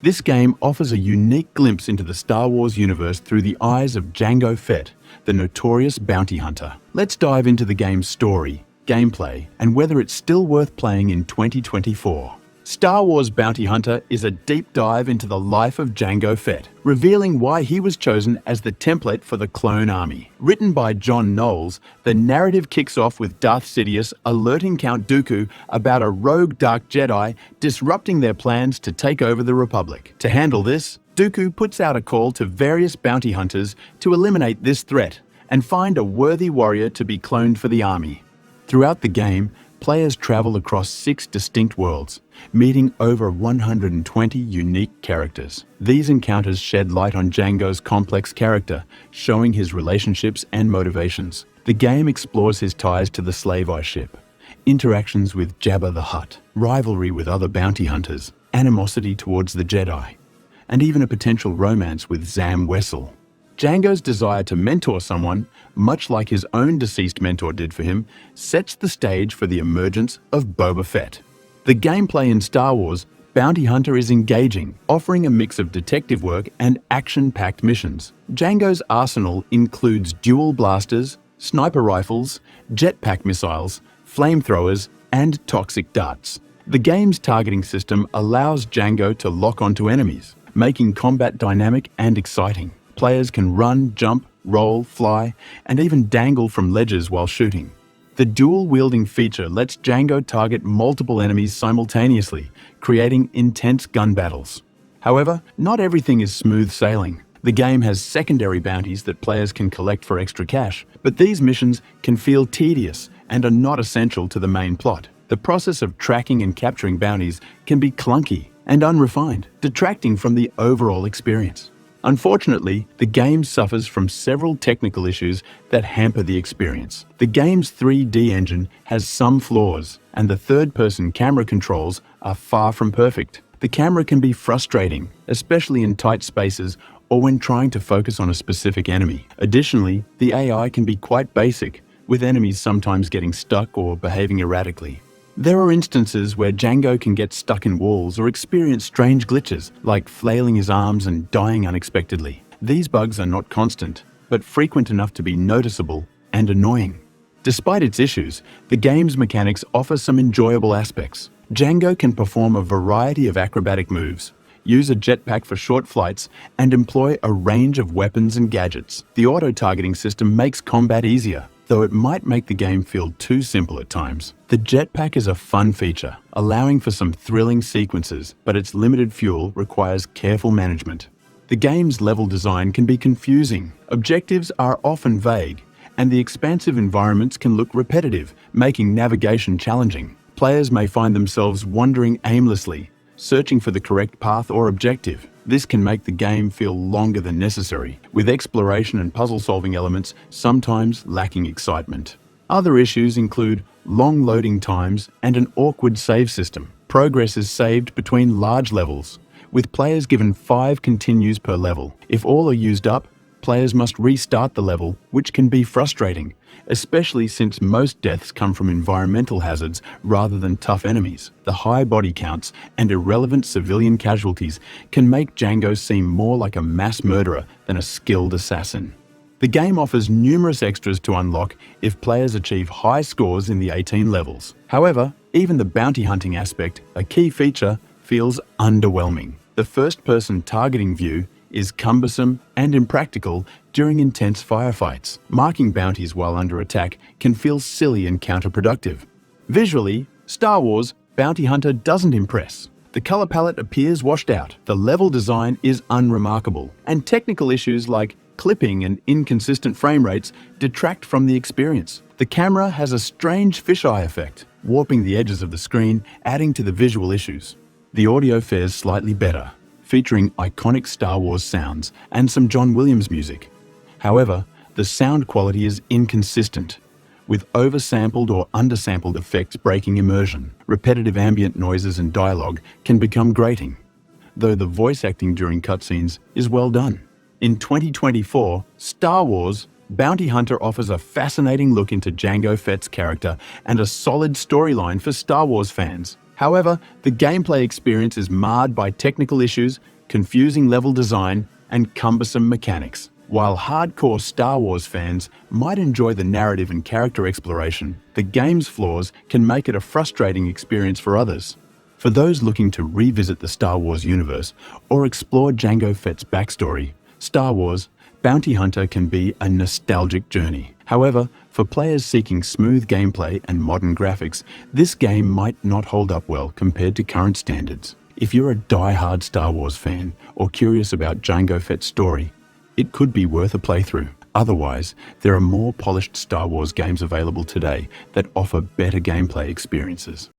This game offers a unique glimpse into the Star Wars universe through the eyes of Jango Fett, the notorious bounty hunter. Let's dive into the game's story, gameplay, and whether it's still worth playing in 2024. Star Wars Bounty Hunter is a deep dive into the life of Jango Fett, revealing why he was chosen as the template for the clone army. Written by John Knowles, the narrative kicks off with Darth Sidious alerting Count Dooku about a rogue Dark Jedi disrupting their plans to take over the Republic. To handle this, Dooku puts out a call to various bounty hunters to eliminate this threat and find a worthy warrior to be cloned for the army. Throughout the game, players travel across 6 distinct worlds, meeting over 120 unique characters. These encounters shed light on Jango's complex character, showing his relationships and motivations. The game explores his ties to the Slave Eye ship, interactions with Jabba the Hutt, rivalry with other bounty hunters, animosity towards the Jedi, and even a potential romance with Zam Wesell. Jango's desire to mentor someone, much like his own deceased mentor did for him, sets the stage for the emergence of Boba Fett. The gameplay in Star Wars Bounty Hunter is engaging, offering a mix of detective work and action-packed missions. Jango's arsenal includes dual blasters, sniper rifles, jetpack missiles, flamethrowers, and toxic darts. The game's targeting system allows Jango to lock onto enemies, making combat dynamic and exciting. Players can run, jump, roll, fly, and even dangle from ledges while shooting. The dual-wielding feature lets Jango target multiple enemies simultaneously, creating intense gun battles. However, not everything is smooth sailing. The game has secondary bounties that players can collect for extra cash, but these missions can feel tedious and are not essential to the main plot. The process of tracking and capturing bounties can be clunky and unrefined, detracting from the overall experience. Unfortunately, the game suffers from several technical issues that hamper the experience. The game's 3D engine has some flaws, and the third-person camera controls are far from perfect. The camera can be frustrating, especially in tight spaces or when trying to focus on a specific enemy. Additionally, the AI can be quite basic, with enemies sometimes getting stuck or behaving erratically. There are instances where Jango can get stuck in walls or experience strange glitches, like flailing his arms and dying unexpectedly. These bugs are not constant, but frequent enough to be noticeable and annoying. Despite its issues, the game's mechanics offer some enjoyable aspects. Jango can perform a variety of acrobatic moves, use a jetpack for short flights, and employ a range of weapons and gadgets. The auto-targeting system makes combat easier, though it might make the game feel too simple at times. The jetpack is a fun feature, allowing for some thrilling sequences, but its limited fuel requires careful management. The game's level design can be confusing. Objectives are often vague, and the expansive environments can look repetitive, making navigation challenging. Players may find themselves wandering aimlessly, searching for the correct path or objective. This can make the game feel longer than necessary, with exploration and puzzle-solving elements sometimes lacking excitement. Other issues include long loading times and an awkward save system. Progress is saved between large levels, with players given 5 continues per level. If all are used up, players must restart the level, which can be frustrating, especially since most deaths come from environmental hazards rather than tough enemies. The high body counts and irrelevant civilian casualties can make Jango seem more like a mass murderer than a skilled assassin. The game offers numerous extras to unlock if players achieve high scores in the 18 levels. However, even the bounty hunting aspect, a key feature, feels underwhelming. The first-person targeting view is cumbersome and impractical during intense firefights. Marking bounties while under attack can feel silly and counterproductive. Visually, Star Wars Bounty Hunter doesn't impress. The color palette appears washed out, the level design is unremarkable, and technical issues like clipping and inconsistent frame rates detract from the experience. The camera has a strange fisheye effect, warping the edges of the screen, adding to the visual issues. The audio fares slightly better, featuring iconic Star Wars sounds and some John Williams music. However, the sound quality is inconsistent, with oversampled or undersampled effects breaking immersion. Repetitive ambient noises and dialogue can become grating, though the voice acting during cutscenes is well done. In 2024, Star Wars Bounty Hunter offers a fascinating look into Jango Fett's character and a solid storyline for Star Wars fans. However, the gameplay experience is marred by technical issues, confusing level design, and cumbersome mechanics. While hardcore Star Wars fans might enjoy the narrative and character exploration, the game's flaws can make it a frustrating experience for others. For those looking to revisit the Star Wars universe or explore Jango Fett's backstory, Star Wars Bounty Hunter can be a nostalgic journey. However, for players seeking smooth gameplay and modern graphics, this game might not hold up well compared to current standards. If you're a die-hard Star Wars fan or curious about Jango Fett's story, it could be worth a playthrough. Otherwise, there are more polished Star Wars games available today that offer better gameplay experiences.